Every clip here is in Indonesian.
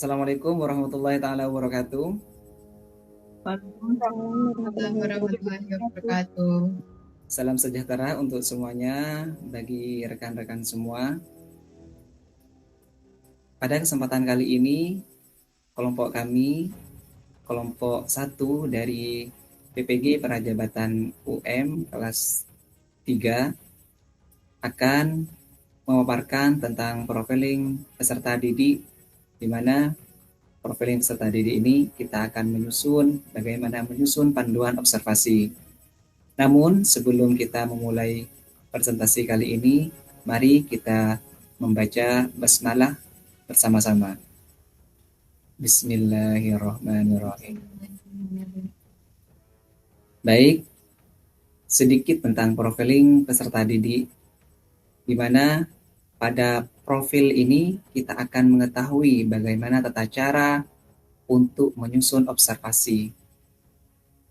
Assalamualaikum warahmatullahi taala wabarakatuh. Waalaikumsalam warahmatullahi wabarakatuh. Salam sejahtera untuk semuanya bagi rekan-rekan semua. Pada kesempatan kali ini, kelompok kami, kelompok 1 dari PPG Perajabatan UM kelas 3 akan memaparkan tentang profiling peserta didik, di mana profiling peserta didik ini kita akan bagaimana menyusun panduan observasi. Namun sebelum kita memulai presentasi kali ini, mari kita membaca basmalah bersama-sama. Bismillahirrahmanirrahim. Baik, sedikit tentang profiling peserta didik, di mana pada profil ini kita akan mengetahui bagaimana tata cara untuk menyusun observasi.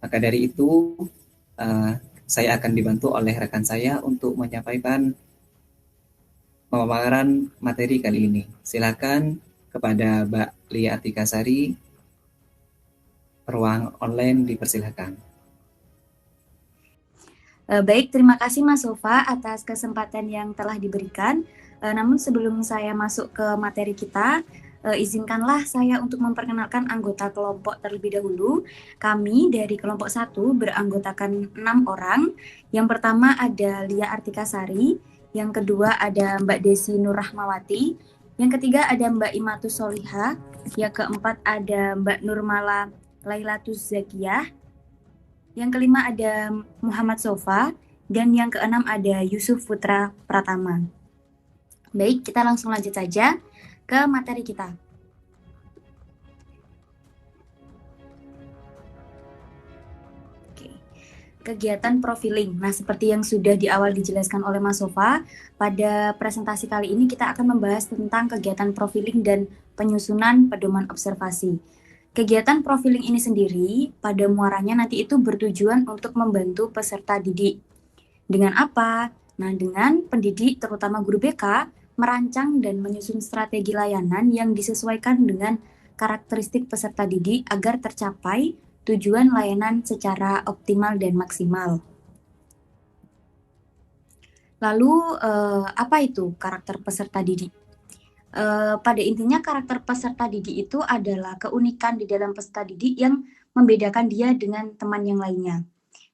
Maka dari itu, saya akan dibantu oleh rekan saya untuk menyampaikan pemaparan materi kali ini. Silakan kepada Mbak Lia Atikasari, ruang online dipersilakan. Baik, terima kasih Mas Sofa atas kesempatan yang telah diberikan. Namun sebelum saya masuk ke materi kita, izinkanlah saya untuk memperkenalkan anggota kelompok terlebih dahulu. Kami dari kelompok 1 beranggotakan 6 orang. Yang pertama ada Lia Artikasari, yang kedua ada Mbak Desi Nurrahmawati, yang ketiga ada Mbak Imatus Soliha, yang keempat ada Mbak Nurmala Lailatus Zakiyah, yang kelima ada Muhammad Sofa, dan yang keenam ada Yusuf Putra Pratama. Baik, kita langsung lanjut saja ke materi kita. Oke. Kegiatan profiling. Nah, seperti yang sudah di awal dijelaskan oleh Mas Sofa, pada presentasi kali ini kita akan membahas tentang kegiatan profiling dan penyusunan pedoman observasi. Kegiatan profiling ini sendiri pada muaranya nanti itu bertujuan untuk membantu peserta didik. Dengan apa? Nah, dengan pendidik terutama guru BK merancang dan menyusun strategi layanan yang disesuaikan dengan karakteristik peserta didik agar tercapai tujuan layanan secara optimal dan maksimal. Lalu, apa itu karakter peserta didik? Pada intinya karakter peserta didik itu adalah keunikan di dalam peserta didik yang membedakan dia dengan teman yang lainnya.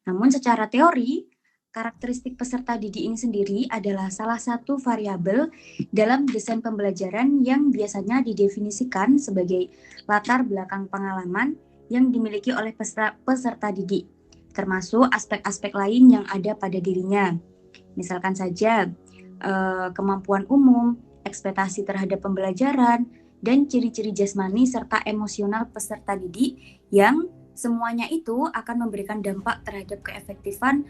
Namun secara teori, karakteristik peserta didik ini sendiri adalah salah satu variabel dalam desain pembelajaran yang biasanya didefinisikan sebagai latar belakang pengalaman yang dimiliki oleh peserta didik, termasuk aspek-aspek lain yang ada pada dirinya. Misalkan saja kemampuan umum, ekspektasi terhadap pembelajaran, dan ciri-ciri jasmani serta emosional peserta didik yang semuanya itu akan memberikan dampak terhadap keefektifan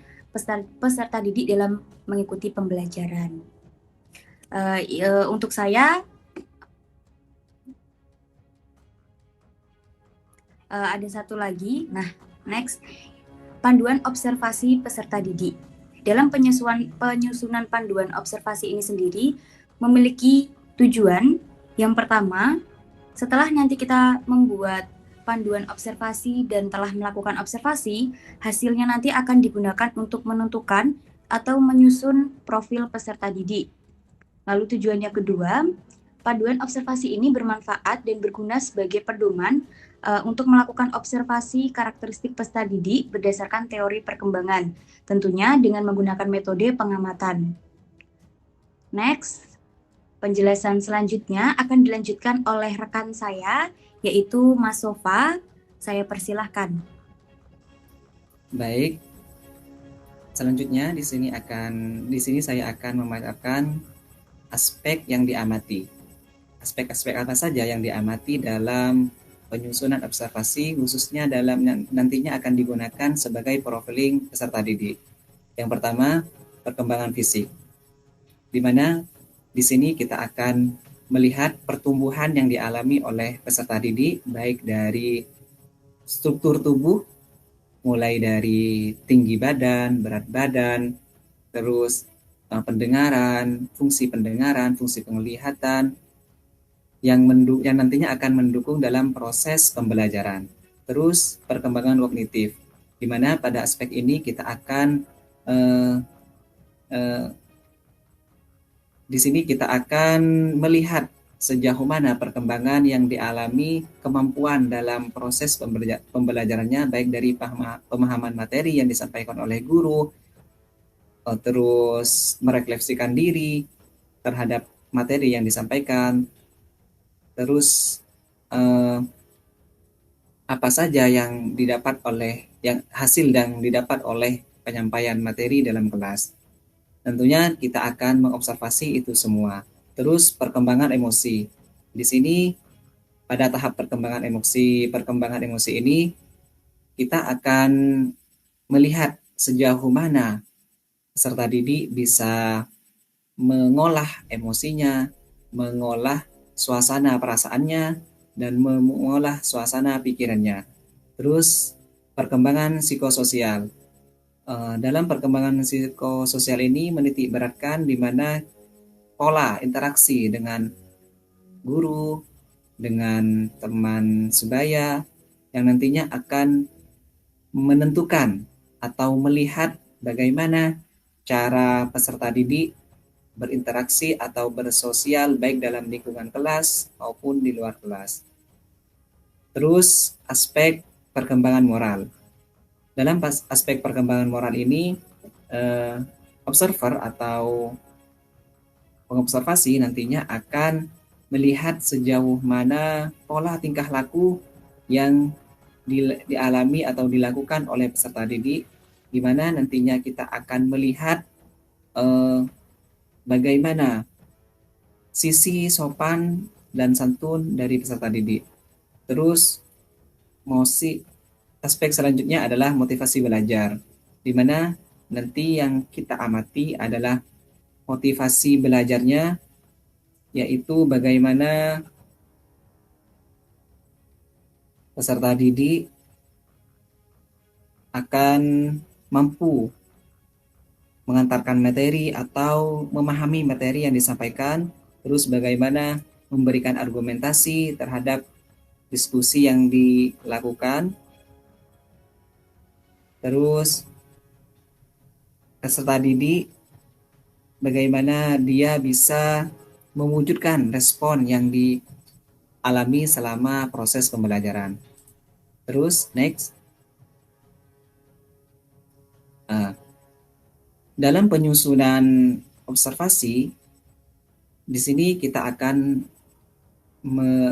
peserta didik dalam mengikuti pembelajaran. Untuk saya, ada satu lagi. Nah, next, panduan observasi peserta didik. Dalam penyusunan panduan observasi ini sendiri memiliki tujuan. Yang pertama, setelah nanti kita membuat panduan observasi dan telah melakukan observasi, hasilnya nanti akan digunakan untuk menentukan atau menyusun profil peserta didik. Lalu tujuannya kedua, panduan observasi ini bermanfaat dan berguna sebagai pedoman untuk melakukan observasi karakteristik peserta didik berdasarkan teori perkembangan, tentunya dengan menggunakan metode pengamatan. Next, penjelasan selanjutnya akan dilanjutkan oleh rekan saya, yaitu Mas Sofa. Saya persilahkan. Baik, selanjutnya di sini saya akan memaparkan aspek yang diamati. Aspek-aspek apa saja yang diamati dalam penyusunan observasi, khususnya dalam nantinya akan digunakan sebagai profiling peserta didik. Yang pertama, perkembangan fisik, di mana di sini kita akan melihat pertumbuhan yang dialami oleh peserta didik, baik dari struktur tubuh, mulai dari tinggi badan, berat badan, terus pendengaran, fungsi penglihatan, yang nantinya akan mendukung dalam proses pembelajaran. Terus perkembangan kognitif, di mana pada aspek ini kita akan eh, eh, di sini kita akan melihat sejauh mana perkembangan yang dialami kemampuan dalam proses pembelajarannya, baik dari pemahaman materi yang disampaikan oleh guru, terus merefleksikan diri terhadap materi yang disampaikan, terus apa saja yang hasil yang didapat oleh penyampaian materi dalam kelas. Tentunya kita akan mengobservasi itu semua. Terus perkembangan emosi. Di sini pada tahap perkembangan emosi ini kita akan melihat sejauh mana peserta didik bisa mengolah emosinya, mengolah suasana perasaannya, dan mengolah suasana pikirannya. Terus perkembangan psikososial. Dalam perkembangan psikososial ini menitik beratkan di mana pola interaksi dengan guru, dengan teman sebaya yang nantinya akan menentukan atau melihat bagaimana cara peserta didik berinteraksi atau bersosial baik dalam lingkungan kelas maupun di luar kelas. Terus aspek perkembangan moral. Dalam aspek perkembangan moral ini, observer atau pengobservasi nantinya akan melihat sejauh mana pola tingkah laku yang dialami atau dilakukan oleh peserta didik, di mana nantinya kita akan melihat bagaimana sisi sopan dan santun dari peserta didik. Terus aspek selanjutnya adalah motivasi belajar, di mana nanti yang kita amati adalah motivasi belajarnya, yaitu bagaimana peserta didik akan mampu mengantarkan materi atau memahami materi yang disampaikan, terus bagaimana memberikan argumentasi terhadap diskusi yang dilakukan. Terus peserta didik bagaimana dia bisa mewujudkan respon yang dialami selama proses pembelajaran. Terus next, dalam penyusunan observasi, di sini kita akan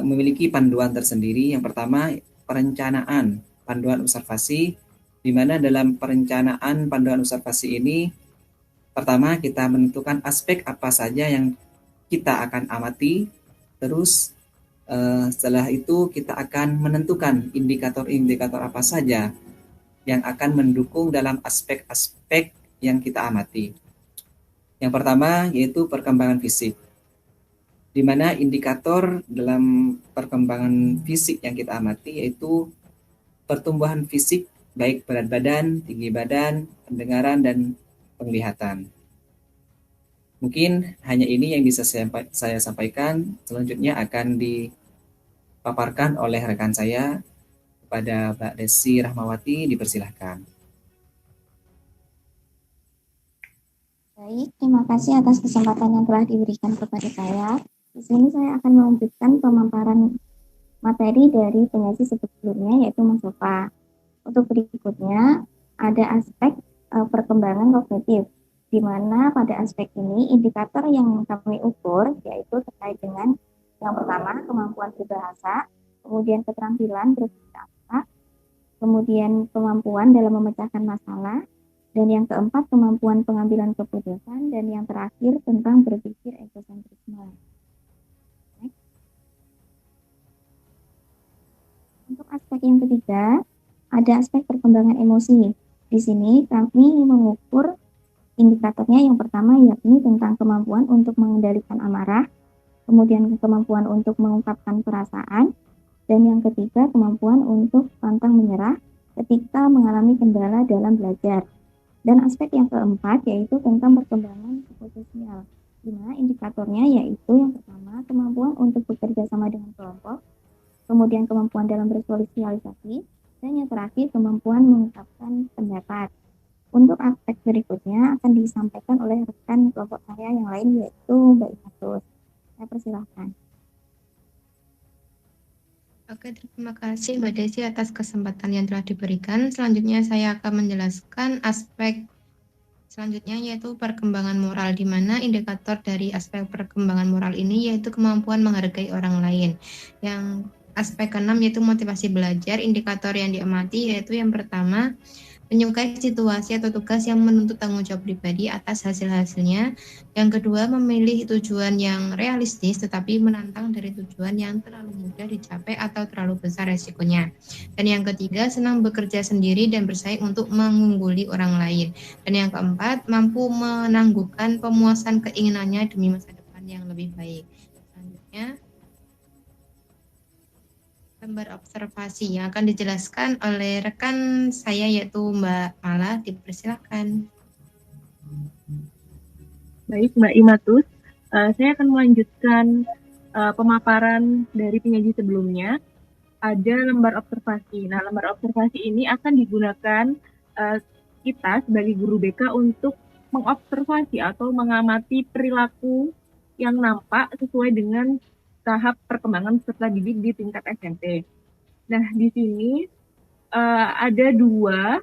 memiliki panduan tersendiri. Yang pertama, perencanaan panduan observasi, di mana dalam perencanaan panduan observasi ini, pertama kita menentukan aspek apa saja yang kita akan amati, terus setelah itu kita akan menentukan indikator-indikator apa saja yang akan mendukung dalam aspek-aspek yang kita amati. Yang pertama yaitu perkembangan fisik, di mana indikator dalam perkembangan fisik yang kita amati yaitu pertumbuhan fisik, baik berat badan, tinggi badan, pendengaran, dan penglihatan. Mungkin hanya ini yang bisa saya sampaikan. Selanjutnya akan dipaparkan oleh rekan saya kepada Mbak Desi Rahmawati. Dipersilahkan. Baik, terima kasih atas kesempatan yang telah diberikan kepada saya. Di sini saya akan melanjutkan pemaparan materi dari penyaji sebelumnya, yaitu Mas Sofa. Untuk berikutnya, ada aspek perkembangan kognitif, di mana pada aspek ini indikator yang kami ukur yaitu terkait dengan yang pertama kemampuan berbahasa, kemudian keterampilan berbahasa, kemudian kemampuan dalam memecahkan masalah, dan yang keempat kemampuan pengambilan keputusan, dan yang terakhir tentang berpikir egosentrisme. Untuk aspek yang ketiga, ada aspek perkembangan emosi. Di sini kami mengukur indikatornya yang pertama yakni tentang kemampuan untuk mengendalikan amarah, kemudian kemampuan untuk mengungkapkan perasaan, dan yang ketiga kemampuan untuk pantang menyerah ketika mengalami kendala dalam belajar. Dan aspek yang keempat yaitu tentang perkembangan psikososial, di mana indikatornya yaitu yang pertama pertama, kemampuan untuk bekerja sama dengan kelompok, kemudian kemampuan dalam bersosialisasi, dan yang terakhir kemampuan mengungkapkan pendapat. Untuk aspek berikutnya akan disampaikan oleh rekan kelompok saya yang lain, yaitu Mbak Inatus. Saya persilahkan. Oke, terima kasih Mbak Desi atas kesempatan yang telah diberikan. Selanjutnya saya akan menjelaskan aspek selanjutnya yaitu perkembangan moral, di mana indikator dari aspek perkembangan moral ini yaitu kemampuan menghargai orang lain. Yang aspek keenam yaitu motivasi belajar, indikator yang diamati yaitu yang pertama, menyukai situasi atau tugas yang menuntut tanggung jawab pribadi atas hasil-hasilnya. Yang kedua, memilih tujuan yang realistis tetapi menantang dari tujuan yang terlalu mudah dicapai atau terlalu besar resikonya. Dan yang ketiga, senang bekerja sendiri dan bersaing untuk mengungguli orang lain. Dan yang keempat, mampu menangguhkan pemuasan keinginannya demi masa depan yang lebih baik. Selanjutnya, lembar observasi yang akan dijelaskan oleh rekan saya yaitu Mbak Mala, dipersilakan. Baik, Mbak Imatus, saya akan melanjutkan pemaparan dari penyaji sebelumnya. Ada lembar observasi. Nah, lembar observasi ini akan digunakan kita sebagai guru BK untuk mengobservasi atau mengamati perilaku yang nampak sesuai dengan tahap perkembangan peserta didik di tingkat SMP. Nah, di sini ada dua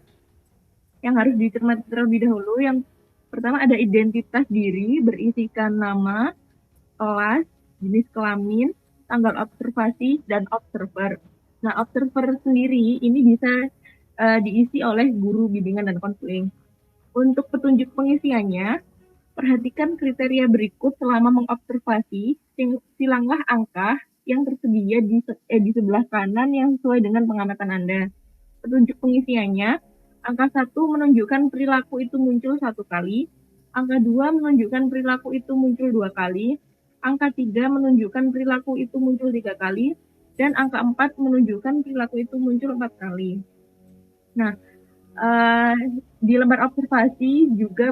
yang harus dicermati terlebih dahulu. Yang pertama ada identitas diri berisikan nama, kelas, jenis kelamin, tanggal observasi, dan observer. Nah, observer sendiri ini bisa diisi oleh guru bimbingan dan konseling. Untuk petunjuk pengisiannya, perhatikan kriteria berikut selama mengobservasi, silanglah angka yang tersedia di sebelah kanan yang sesuai dengan pengamatan Anda. Petunjuk pengisiannya, angka 1 menunjukkan perilaku itu muncul 1 kali, angka 2 menunjukkan perilaku itu muncul 2 kali, angka 3 menunjukkan perilaku itu muncul 3 kali, dan angka 4 menunjukkan perilaku itu muncul 4 kali. Nah, di lembar observasi juga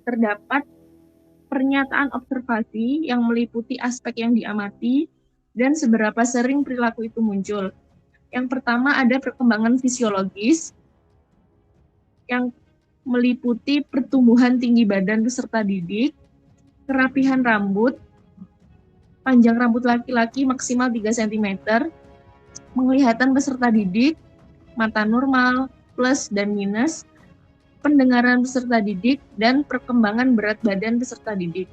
terdapat pernyataan observasi yang meliputi aspek yang diamati dan seberapa sering perilaku itu muncul. Yang pertama ada perkembangan fisiologis yang meliputi pertumbuhan tinggi badan peserta didik, kerapihan rambut, panjang rambut laki-laki maksimal 3 cm, penglihatan peserta didik, mata normal, plus dan minus, pendengaran peserta didik, dan perkembangan berat badan peserta didik.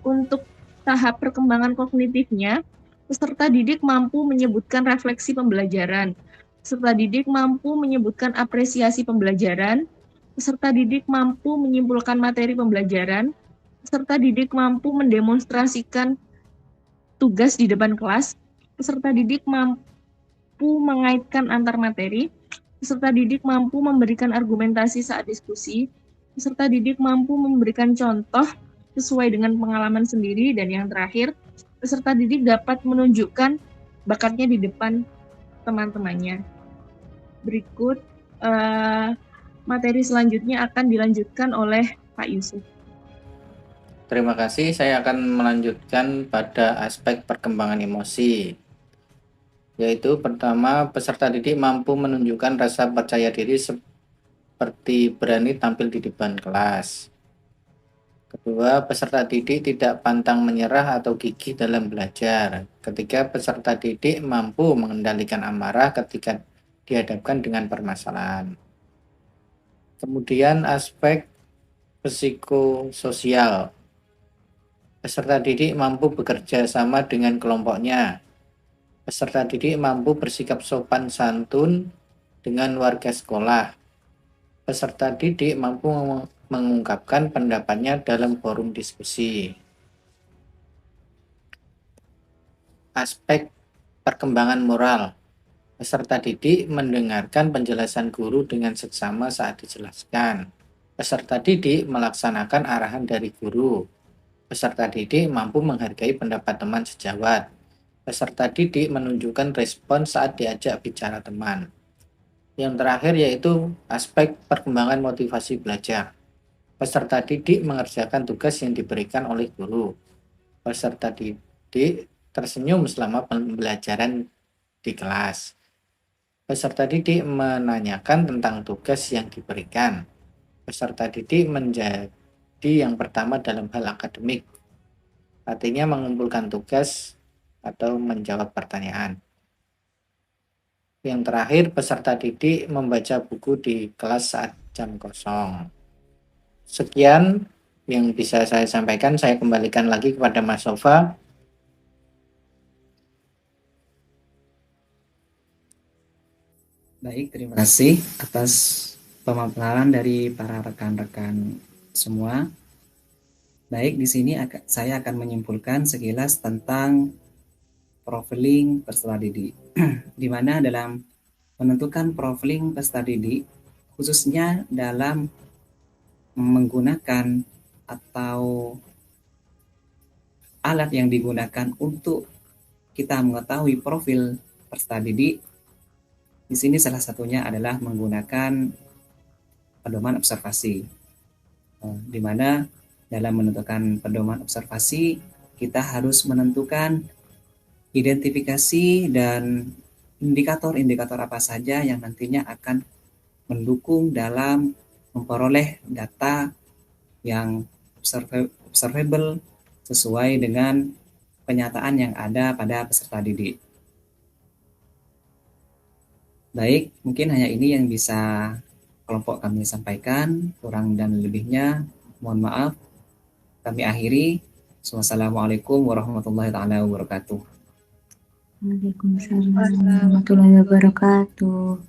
Untuk tahap perkembangan kognitifnya, peserta didik mampu menyebutkan refleksi pembelajaran, peserta didik mampu menyebutkan apresiasi pembelajaran, peserta didik mampu menyimpulkan materi pembelajaran, peserta didik mampu mendemonstrasikan tugas di depan kelas, peserta didik mampu mengaitkan antar materi, peserta didik mampu memberikan argumentasi saat diskusi, peserta didik mampu memberikan contoh sesuai dengan pengalaman sendiri, dan yang terakhir, peserta didik dapat menunjukkan bakatnya di depan teman-temannya. Berikut materi selanjutnya akan dilanjutkan oleh Pak Yusuf. Terima kasih, saya akan melanjutkan pada aspek perkembangan emosi. Yaitu pertama, peserta didik mampu menunjukkan rasa percaya diri seperti berani tampil di depan kelas. Kedua, peserta didik tidak pantang menyerah atau gigih dalam belajar. Ketiga, peserta didik mampu mengendalikan amarah ketika dihadapkan dengan permasalahan. Kemudian aspek psikososial. Peserta didik mampu bekerja sama dengan kelompoknya. Peserta didik mampu bersikap sopan santun dengan warga sekolah. Peserta didik mampu mengungkapkan pendapatnya dalam forum diskusi. Aspek perkembangan moral. Peserta didik mendengarkan penjelasan guru dengan seksama saat dijelaskan. Peserta didik melaksanakan arahan dari guru. Peserta didik mampu menghargai pendapat teman sejawat. Peserta didik menunjukkan respon saat diajak bicara teman. Yang terakhir yaitu aspek perkembangan motivasi belajar. Peserta didik mengerjakan tugas yang diberikan oleh guru. Peserta didik tersenyum selama pembelajaran di kelas. Peserta didik menanyakan tentang tugas yang diberikan. Peserta didik menjadi yang pertama dalam hal akademik, artinya mengumpulkan tugas atau menjawab pertanyaan. Yang terakhir, peserta didik membaca buku di kelas saat jam kosong. Sekian yang bisa saya sampaikan. Saya kembalikan lagi kepada Mas Sofa. Baik, terima kasih atas pemaparan dari para rekan-rekan semua. Baik, di sini saya akan menyimpulkan sekilas tentang profiling peserta didik, di mana dalam menentukan profiling peserta didik, khususnya dalam menggunakan atau alat yang digunakan untuk kita mengetahui profil peserta didik, di sini salah satunya adalah menggunakan pedoman observasi, di mana dalam menentukan pedoman observasi kita harus menentukan identifikasi dan indikator-indikator apa saja yang nantinya akan mendukung dalam memperoleh data yang observable sesuai dengan kenyataan yang ada pada peserta didik. Baik, mungkin hanya ini yang bisa kelompok kami sampaikan, kurang dan lebihnya mohon maaf. Kami akhiri. Wassalamualaikum warahmatullahi wabarakatuh. Waalaikumsalam warahmatullahi wabarakatuh.